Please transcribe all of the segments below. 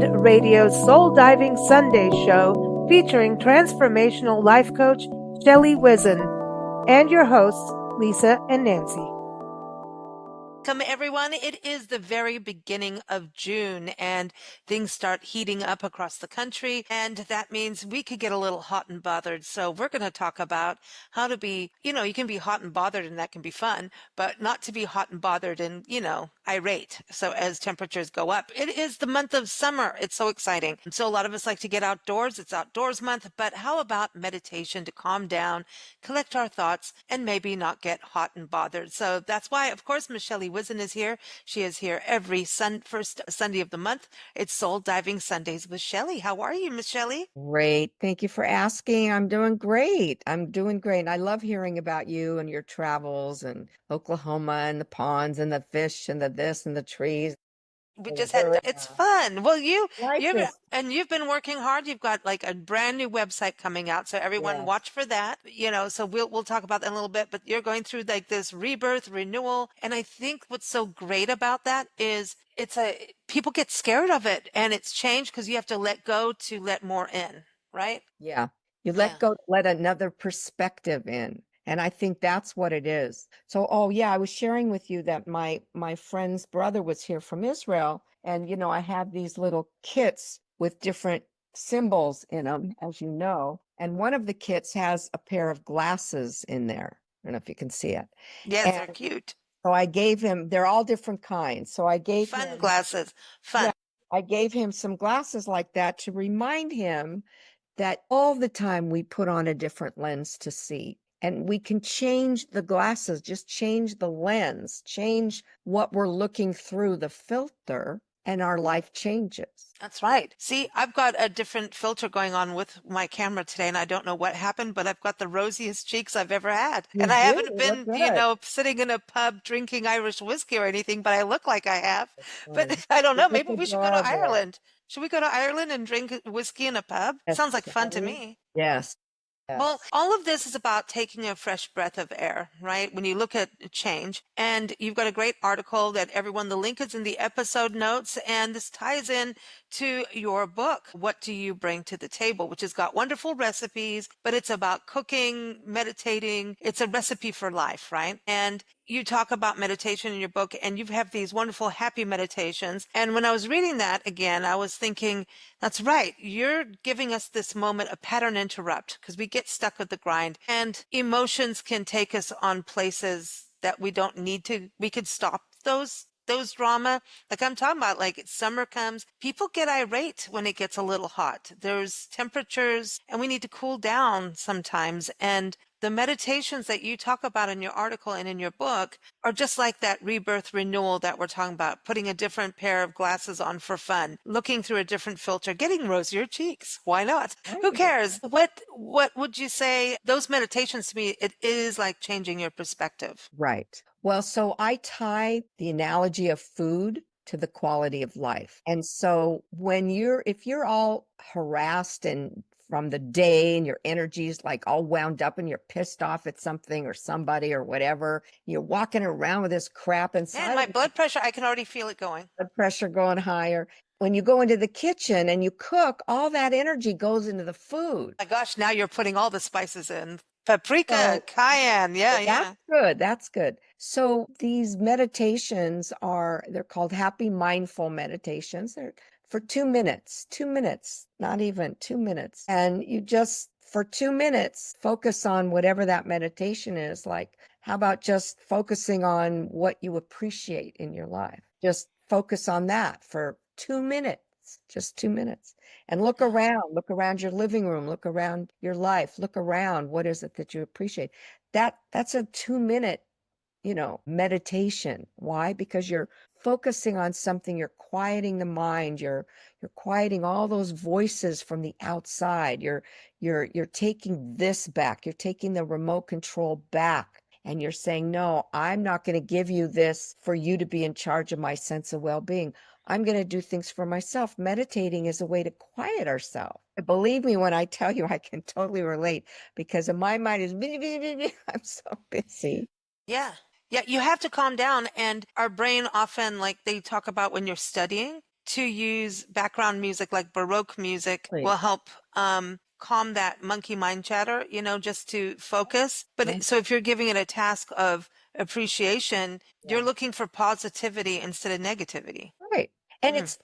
Radio's Soul Diving Sunday show featuring transformational life coach Shelley Whizin and your hosts Lisa and Nancy. Welcome, everyone. It is the very beginning of June and things start heating up across the country. And that means we could get a little hot and bothered. So we're going to talk about how to be, you can be hot and bothered and that can be fun, but not to be hot and bothered and, irate. So as temperatures go up, it is the month of summer. It's so exciting. So a lot of us like to get outdoors. It's outdoors month, but how about meditation to calm down, collect our thoughts, and maybe not get hot and bothered? So that's why, of course, Michelle Whizin is here. She is here every first Sunday of the month. It's Soul Diving Sundays with Shelley. How are you, Miss Shelley? Great. Thank you for asking. I'm doing great. I'm doing great. And I love hearing about you and your travels and Oklahoma and the ponds and the fish and the this and the trees. We Oh, just had it's fun. Well, like you've this. and you've been working hard. You've got like a brand new website coming out, so everyone Yes. watch for that. So we'll talk about that in a little bit, but you're going through like this rebirth, renewal, and I think what's so great about that is people get scared of it and it's changed because you have to let go to let more in, right? Yeah. You Yeah. let go, let another perspective in. And I think that's what it is. So, oh yeah, I was sharing with you that my friend's brother was here from Israel, and I have these little kits with different symbols in them, as you know. And one of the kits has a pair of glasses in there. I don't know if you can see it. Yes, And they're cute. so I gave him, they're all different kinds. So I gave Fun him, glasses. Fun. yeah, I gave him some glasses like that to remind him that all the time we put on a different lens to see. And we can change the glasses, just change the lens, change what we're looking through the filter, and our life changes. That's right. See, I've got a different filter going on with my camera today, and I don't know what happened, but I've got the rosiest cheeks I've ever had. You And I do haven't look been, good. sitting in a pub drinking Irish whiskey or anything, but I look like I have. Funny. But I don't You know. look Maybe we should go to adorable. Ireland. Should we go to Ireland and drink whiskey in a pub? Yes, Sounds like fun shall to we? me. Yes, Well, yes. all of this is about taking a fresh breath of air, right? When you look at change, and you've got a great article that everyone, the link is in the episode notes, and this ties in to your book, What Do You Bring to the Table, which has got wonderful recipes, but it's about cooking, meditating. It's a recipe for life, right? And you talk about meditation in your book, and you have these wonderful happy meditations. And when I was reading that again, I was thinking, that's right. You're giving us this moment, a pattern interrupt, because we get stuck with the grind and emotions can take us on places that we don't need to. We could stop those drama. Like I'm talking about, like summer comes, people get irate when it gets a little hot. There's temperatures and we need to cool down sometimes. And the meditations that you talk about in your article and in your book are just like that rebirth renewal that we're talking about, putting a different pair of glasses on for fun, looking through a different filter, getting rosier cheeks. Why not? Who Right. cares? What would you say? Those meditations to me, it is like changing your perspective. Right. Well, so I tie the analogy of food to the quality of life. And so if you're all harassed and from the day and your energy is like all wound up and you're pissed off at something or somebody or whatever, you're walking around with this crap Man, inside my of you, blood pressure, I can already feel it going. blood pressure going higher. When you go into the kitchen and you cook, all that energy goes into the food. My gosh, now you're putting all the spices in. Paprika, So cayenne. Yeah, that's yeah. good. That's good. So these meditations they're called happy mindful meditations. They're for 2 minutes, 2 minutes, not even 2 minutes. And you just, for 2 minutes, focus on whatever that meditation is. Like, how about just focusing on what you appreciate in your life? Just focus on that for 2 minutes, just 2 minutes. And look around your living room, look around your life, look around. What is it that you appreciate? That's a 2 minute, meditation. Why? Because you're focusing on something, you're quieting the mind, you're quieting all those voices from the outside. You're taking this back, you're taking the remote control back. And you're saying, no, I'm not going to give you this for you to be in charge of my sense of well being. I'm going to do things for myself. Meditating is a way to quiet ourselves. Believe me when I tell you, I can totally relate because my mind is, I'm so busy. Yeah. Yeah, you have to calm down. And our brain often, like they talk about when you're studying, to use background music like Baroque music will Right. help calm that monkey mind chatter, just to focus. But Yeah. so if you're giving it a task of appreciation, you're Yeah. looking for positivity instead of negativity. Right. And Mm,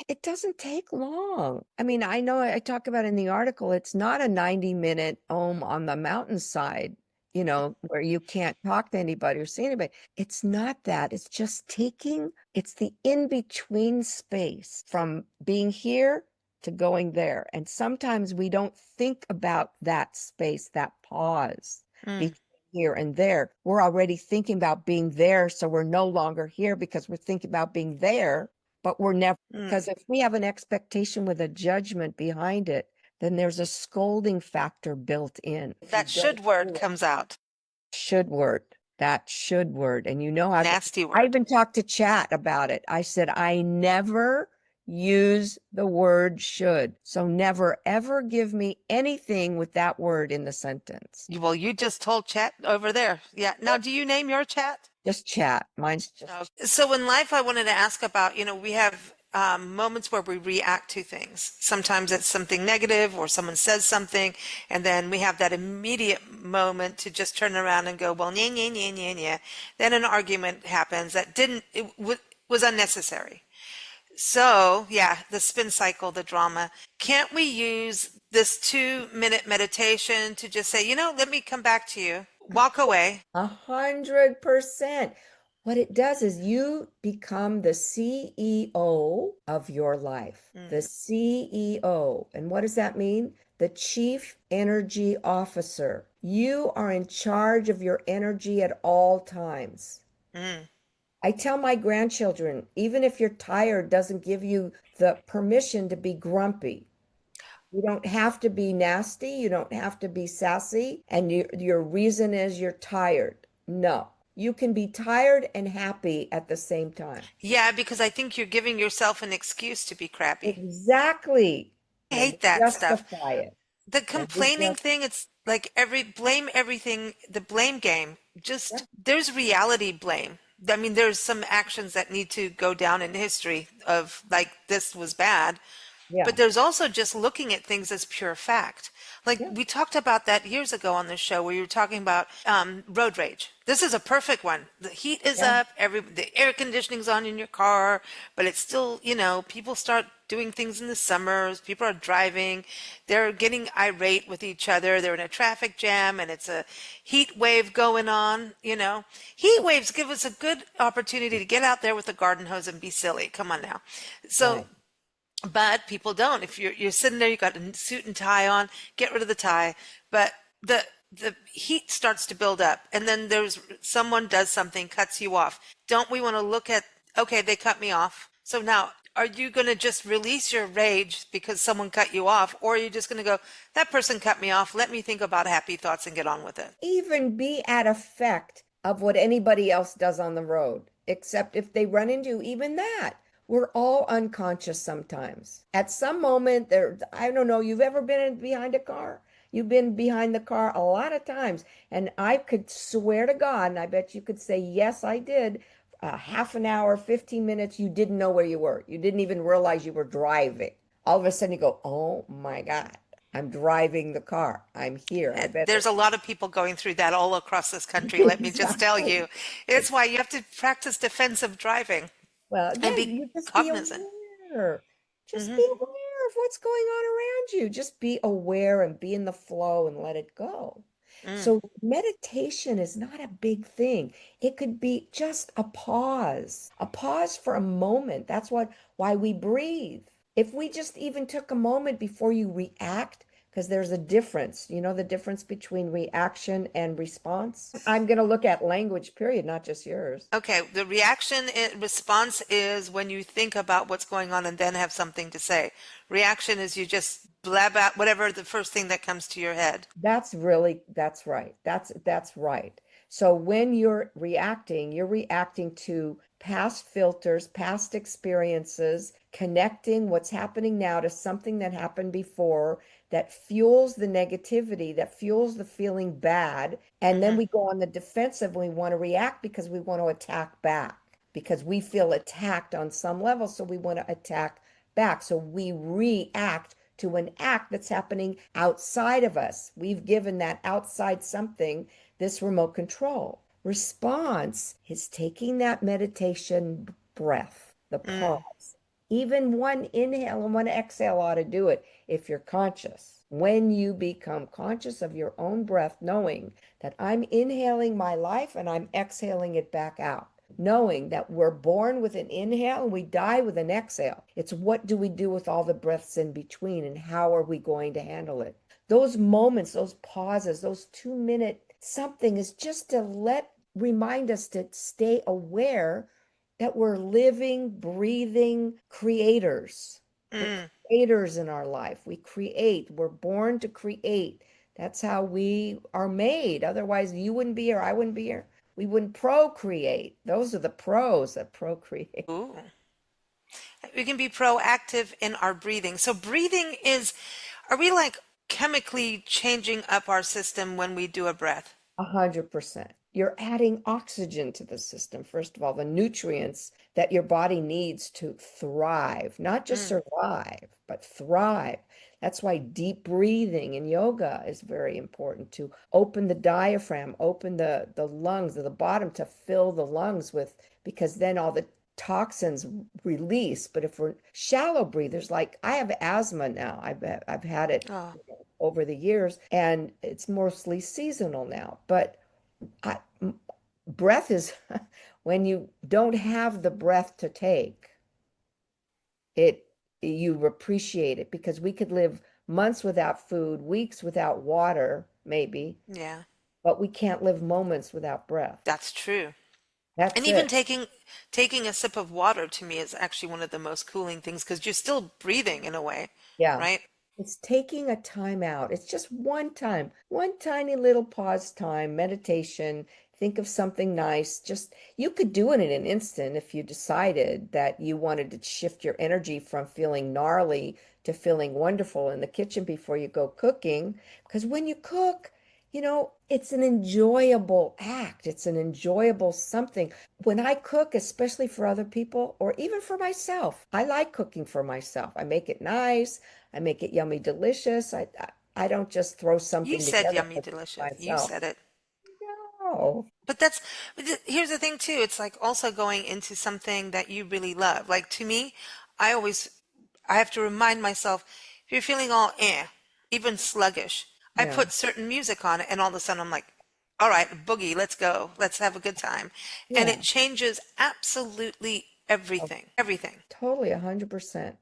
it doesn't take long. I mean, I know I talk about in the article, it's not a 90-minute home on the mountainside, where you can't talk to anybody or see anybody. It's not that. It's the in-between space from being here to going there. And sometimes we don't think about that space, that pause mm, between here and there. We're already thinking about being there, so we're no longer here because we're thinking about being there, but we're never, because mm. if we have an expectation with a judgment behind it, then there's a scolding factor built in. If you That don't should word do it, comes out. should word, that should word. And Nasty I word. even talked to Chat about it. I said, I never use the word should. So never ever give me anything with that word in the sentence. Well, you just told chat over there. Yeah. Now, do you name your chat? Just Chat. Mine's just So in life, I wanted to ask about, we have moments where we react to things. Sometimes it's something negative or someone says something, and then we have that immediate moment to just turn around and go, well, yeah, yeah, yeah, yeah, yeah. Then an argument happens that was unnecessary. So, yeah, the spin cycle, the drama. Can't we use this 2-minute meditation to just say, let me come back to you, walk away? 100%. What it does is you become the CEO of your life, the Mm, CEO. And what does that mean? The Chief Energy Officer. You are in charge of your energy at all times. mm. I tell my grandchildren, even if you're tired, doesn't give you the permission to be grumpy. You don't have to be nasty. You don't have to be sassy. And your reason is you're tired. No, you can be tired and happy at the same time. Yeah, because I think you're giving yourself an excuse to be crappy. Exactly. I And we hate that stuff. justify it. The And we complaining just, thing, it's like blame everything, the blame game. yeah, Just there's reality blame. I mean, there's some actions that need to go down in history of like this was bad, but yeah, there's also just looking at things as pure fact. Like yeah, we talked about that years ago on the show where you were talking about road rage. This is a perfect one. The heat is yeah, up, the air conditioning's on in your car, but it's still, people start doing things in the summers. People are driving, they're getting irate with each other. They're in a traffic jam and it's a heat wave going on, Heat waves give us a good opportunity to get out there with the garden hose and be silly. Come on now. So right. but people don't. If you're sitting there, you got a suit and tie on, get rid of the tie. But the heat starts to build up, and then there's someone does something, cuts you off. Don't we want to look at, okay, they cut me off. So now, are you going to just release your rage because someone cut you off, or are you just going to go, that person cut me off. Let me think about happy thoughts and get on with it. Even be at effect of what anybody else does on the road, except if they run into even that. We're all unconscious sometimes. At some moment there, I don't know, you've ever been behind a car? You've been behind the car a lot of times, and I could swear to God, and I bet you could say, yes, I did. Half an hour, 15 minutes, you didn't know where you were. You didn't even realize you were driving. All of a sudden you go, oh my God, I'm driving the car. I'm here. I bet There's it. a lot of people going through that all across this country. Let me just tell Exactly. you. It's why you have to practice defensive driving Well, and yeah, be you just be cognizant. aware. Just be Hmm. aware of what's going on around you. Just be aware and be in the flow and let it go. Mm. So meditation is not a big thing. It could be just a pause for a moment. That's why we breathe. If we just even took a moment before you react, because there's a difference, the difference between reaction and response. I'm going to look at language, period, not just yours. Okay, the response is when you think about what's going on and then have something to say. Reaction is you just blab out whatever the first thing that comes to your head. That's right. That's right. So when you're reacting to past filters, past experiences, connecting what's happening now to something that happened before that fuels the negativity, that fuels the feeling bad. And then Hmm. we go on the defensive. We want to react because we want to attack back. because we feel attacked on some level, so we want to attack back. So we react to an act that's happening outside of us. We've given that outside something this remote control. Response is taking that meditation breath, the Mm. pause. Even one inhale and one exhale ought to do it if you're conscious. When you become conscious of your own breath, knowing that I'm inhaling my life and I'm exhaling it back out, knowing that we're born with an inhale and we die with an exhale. It's what do we do with all the breaths in between and how are we going to handle it? Those moments, those pauses, those 2 minute something is just to remind us to stay aware that we're living, breathing creators. We're Mm. creators in our life. We create. We're born to create. That's how we are made. Otherwise, you wouldn't be here. I wouldn't be here. We wouldn't procreate. Those are the pros that procreate. Ooh. We can be proactive in our breathing. So breathing is, are we like chemically changing up our system when we do a breath? 100%. You're adding oxygen to the system, first of all, the nutrients that your body needs to thrive, not just Mm. survive, but thrive. That's why deep breathing in yoga is very important to open the diaphragm, open the lungs at the bottom to fill the lungs with, because then all the toxins release. But if we're shallow breathers, like I have asthma now, I've had it Oh, over the years, and it's mostly seasonal now. But I, breath is when you don't have the breath to take, it you appreciate it because we could live months without food, weeks without water, maybe, yeah, but we can't live moments without breath. that's true. And That's even it. taking a sip of water to me is actually one of the most cooling things because you're still breathing in a way, Yeah. right? It's taking a time out. It's just one time, one tiny little pause time, meditation. Think of something nice. Just you could do it in an instant if you decided that you wanted to shift your energy from feeling gnarly to feeling wonderful in the kitchen before you go cooking. Because when you cook, it's an enjoyable act. It's an enjoyable something. When I cook, especially for other people or even for myself, I like cooking for myself. I make it nice. I make it yummy, delicious. I don't just throw You something said together yummy for delicious. You myself. said it. No. But that's, here's the thing too. It's like also going into something that you really love. Like to me, I always, I have to remind myself, if you're feeling all even sluggish, I Yeah. put certain music on it and all of a sudden I'm like, all right, boogie, let's go. Let's have a good time. And it Yeah. changes absolutely everything. Everything. Totally, 100%.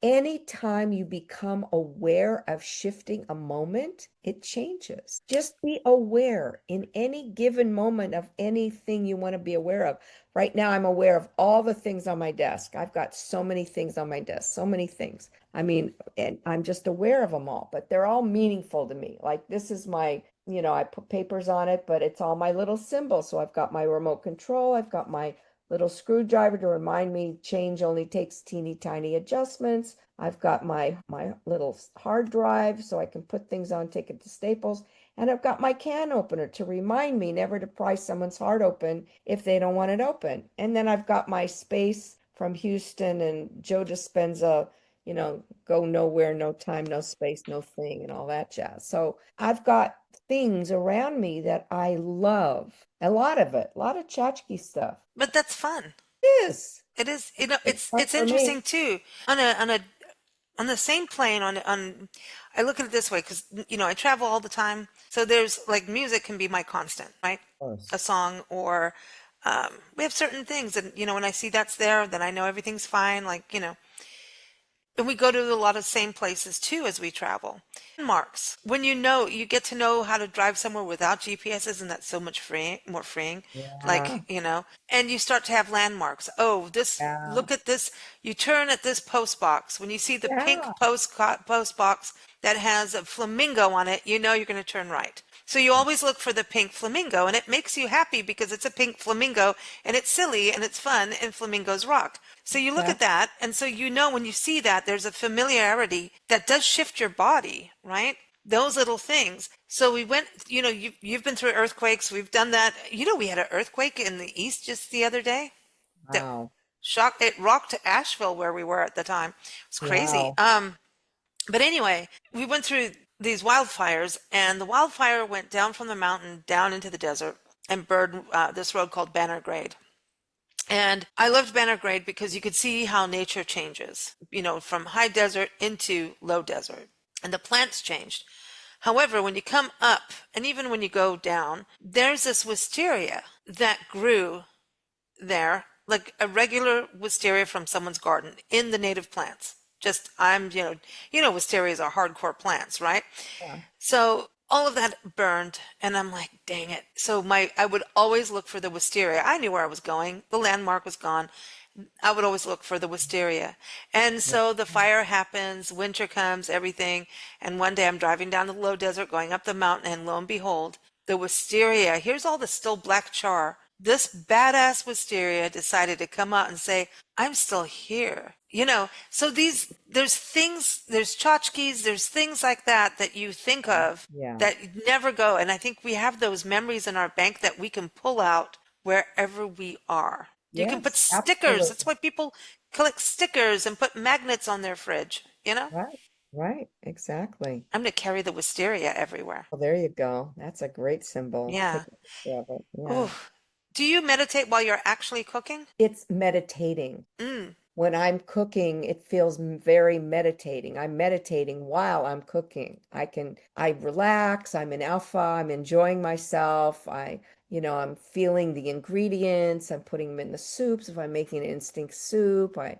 Anytime you become aware of shifting a moment, it changes. Just be aware in any given moment of anything you want to be aware of. Right now, I'm aware of all the things on my desk. I've got so many things on my desk, so many things. I mean, and I'm just aware of them all, but they're all meaningful to me. Like this is I put papers on it, but it's all my little symbols. So I've got my remote control, I've got my little screwdriver to remind me change only takes teeny tiny adjustments. I've got my little hard drive so I can put things on, take it to Staples. And I've got my can opener to remind me never to pry someone's heart open if they don't want it open. And then I've got my space from Houston and Joe Dispenza, go nowhere, no time, no space, no thing, and all that jazz. So I've got things around me that I love. A lot of it, a lot of tchotchke stuff. But that's fun. It is. It is, It's fun it's for me. interesting too. On the same plane on I look at it this way because I travel all the time, so there's like music can be my constant, right? Of course. A song or we have certain things, and when I see that's there, then I know everything's fine, like and we go to a lot of same places too as we travel. Landmarks, when you get to know how to drive somewhere without GPS, isn't that so much more freeing? Yeah. Like, and you start to have landmarks. Oh, Yeah. look at this. You turn at this post box. When you see the pink Yeah. post box that has a flamingo on it, you know you're going to turn right. So you always look for the pink flamingo, and it makes you happy because it's a pink flamingo, and it's silly and it's fun, and flamingos rock. So you look Yeah. at that, and so when you see that, there's a familiarity that does shift your body, right? Those little things. So we went, you've been through earthquakes. We've done that. We had an earthquake in the east just the other day. that Wow. it rocked Asheville where we were at the time. It was crazy. Wow. But anyway, we went through these wildfires, and the wildfire went down from the mountain down into the desert and burned this road called Banner Grade. And I loved Banner Grade because you could see how nature changes, from high desert into low desert. And the plants changed. However, when you come up, and even when you go down, there's this wisteria that grew there, like a regular wisteria from someone's garden in the native plants. Just wisterias are hardcore plants, right? Yeah. So all of that burned, and I'm like, dang it. So I would always look for the wisteria. I knew where I was going. The landmark was gone. I would always look for the wisteria. And Yeah. so the fire happens, winter comes, everything. And one day I'm driving down the low desert, going up the mountain, and lo and behold, the wisteria, here's all the still black char. This badass wisteria decided to come out and say, I'm still here. So there's things, there's tchotchkes, there's things like that you think of Yeah. that never go. And I think we have those memories in our bank that we can pull out wherever we are. You can put Yes, stickers. That's absolutely. why people collect stickers and put magnets on their fridge. Right. Right. Exactly. I'm going to carry the wisteria everywhere. Well, there you go. That's a great symbol. Yeah. Take a picture of it. Yeah. Oh, do you meditate while you're actually cooking? It's meditating. Mm. When I'm cooking, it feels very meditating. I'm meditating while I'm cooking. I relax, I'm in alpha, I'm enjoying myself. I'm feeling the ingredients, I'm putting them in the soups. If I'm making an instinct soup, I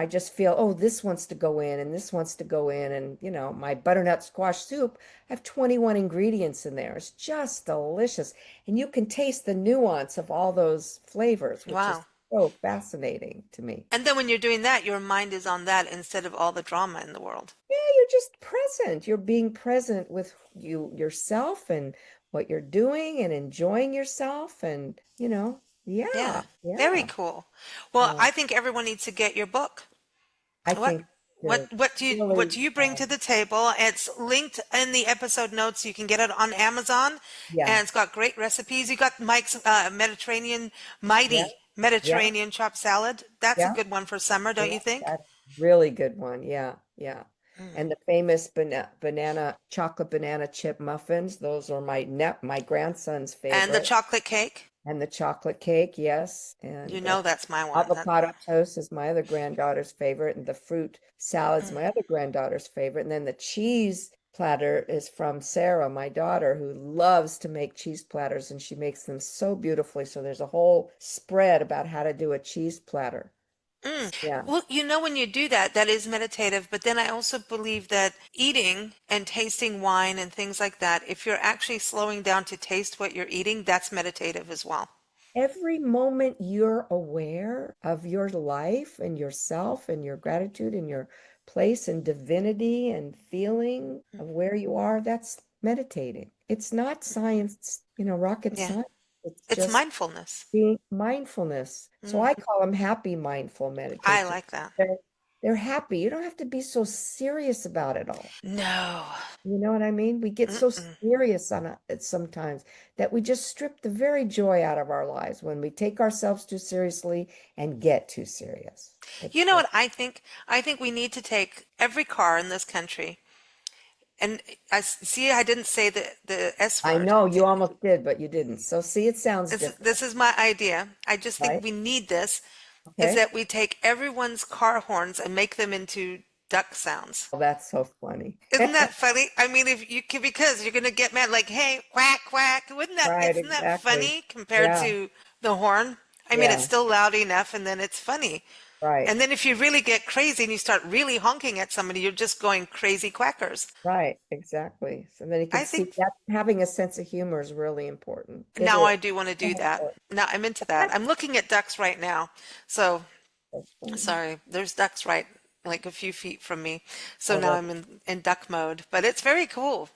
just feel, oh, this wants to go in and this wants to go in. And, my butternut squash soup, I have 21 ingredients in there. It's just delicious. And you can taste the nuance of all those flavors, which is Wow. so fascinating to me. And then when you're doing that, your mind is on that instead of all the drama in the world. Yeah, you're just present. You're being present with yourself and what you're doing and enjoying yourself and, yeah, Yeah. Very yeah. cool. Well, Yeah. I think everyone needs to get your book. I What think what the what do really you bring to the table? It's linked in the episode notes. You can get it on Amazon, yeah, and it's got great recipes. You got Mike's yeah, mighty yeah, Mediterranean chopped salad. That's a yeah, good one for summer, don't yeah. you think? That's really good one. Yeah, yeah. Mm. And the famous banana chocolate banana chip muffins, those are my grandson's And the favorite. chocolate cake. And the chocolate cake, yes. You And know that's my one. avocado toast is my other granddaughter's favorite. And the fruit salad's Mm. my other granddaughter's favorite. And then the cheese platter is from Sarah, my daughter, who loves to make cheese platters and she makes them so beautifully. So there's a whole spread about how to do a cheese platter. Mm. Yeah. Well, when you do that, that is meditative. But then I also believe that eating and tasting wine and things like that, if you're actually slowing down to taste what you're eating, that's meditative as well. Every moment you're aware of your life and yourself and your gratitude and your place and divinity and feeling of where you are, that's meditating. It's not science, rocket Yeah. science. It's It's just mindfulness. being mindfulness. So Mm. I call them happy mindful I meditation. like that. They're happy. You don't have to be so serious about it all. No. You know what I mean? We get so Mm-mm. serious on it sometimes that we just strip the very joy out of our lives when we take ourselves too seriously and get too serious. You It's know what I think? I think we need to take every car in this country, and see, I didn't say the S I word. know you almost did, but you didn't. So see, it sounds different, This is my idea. I just think right? we need this, is Okay. that we take everyone's car horns and make them into duck sounds. Well, that's so funny. Isn't that funny? I mean, if you can, because you're gonna get mad, like, hey, quack, quack. Right, Isn't that exactly. funny compared Yeah, to the horn? I mean, it's yeah, still loud enough, and then it's funny. right, And then if you really get crazy and you start really honking at somebody, you're just going crazy quackers. right, exactly. So then you can I see think that having a sense of humor is really important. It now is I do want to so do that. important. Now I'm into that. I'm looking at ducks right now. So That's funny. sorry, there's ducks right like a few feet from me. So Oh, now that's I'm in duck mode, but it's very cool,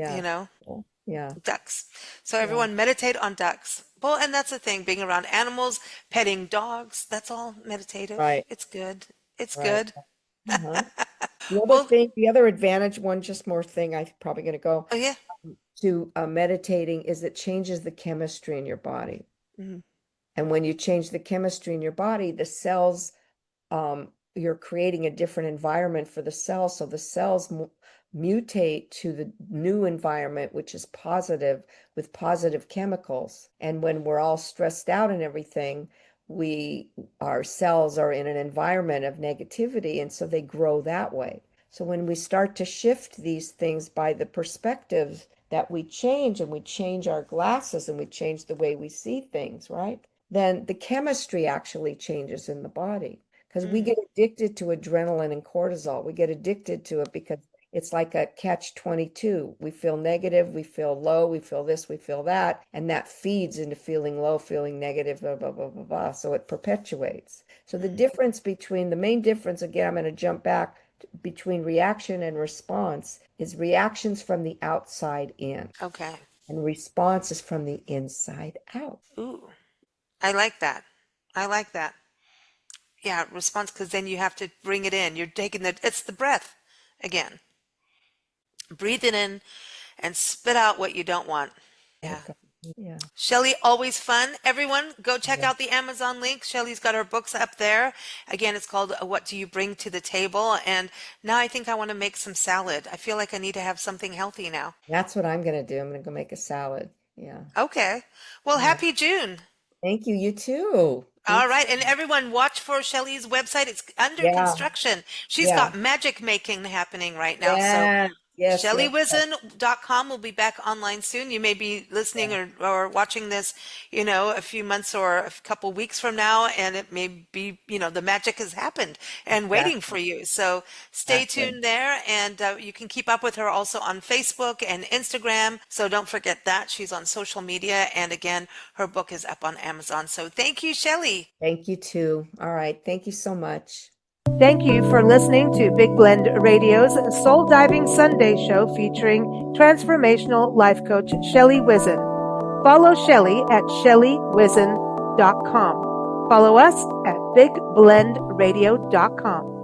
you yeah, know, cool. Yeah, ducks. So yeah, everyone meditate on ducks. Well, and that's the thing, being around animals, petting dogs, that's all meditative. right, It's good. It's right. good. Uh-huh. The other Well, thing, the other advantage, one just more thing, I'm probably going to go oh yeah. to meditating is it changes the chemistry in your body. Mhm. And when you change the chemistry in your body, the cells, you're creating a different environment for the cells. So the cells mutate to the new environment, which is positive, with positive chemicals. And when we're all stressed out and everything, our cells are in an environment of negativity, and so they grow that way. So when we start to shift these things by the perspectives that we change, and we change our glasses, and we change the way we see things, right? Then the chemistry actually changes in the body, because we get addicted to adrenaline and cortisol. We get addicted to it because it's like a catch-22. We feel negative, we feel low, we feel this, we feel that, and that feeds into feeling low, feeling negative, blah, blah, blah, blah, blah. So it perpetuates. So the main difference, again, I'm going to jump back between reaction and response, is reactions from the outside in. Okay. And response is from the inside out. Ooh, I like that. I like that. Yeah, response, because then you have to bring it in. You're taking it's the breath again. Breathe it in and spit out what you don't want. Yeah. Okay. Yeah. Shelley, always fun. Everyone, go check Yeah. out the Amazon link. Shelley's got her books up there. Again, it's called What Do You Bring to the Table? And now I think I want to make some salad. I feel like I need to have something healthy now. That's what I'm going to do. I'm going to go make a salad. Yeah. Okay. Well, Yeah. happy June. Thank you. You too. All right. And everyone watch for Shelley's website. It's under Yeah. construction. She's Yeah. got magic making happening right now. So Yes. Yes. ShelleyWhizin.com will be back online soon. You may be listening or watching this, a few months or a couple weeks from now, and it may be, the magic has happened and waiting for you. So stay tuned there, and you can keep up with her also on Facebook and Instagram. So don't forget that. She's on social media, and again, her book is up on Amazon. So thank you, Shelley. Thank you too. All right. Thank you so much. Thank you for listening to Big Blend Radio's Soul Diving Sunday show featuring transformational life coach Shelley Whizin. Follow Shelley at ShelleyWhizin.com. Follow us at BigBlendRadio.com.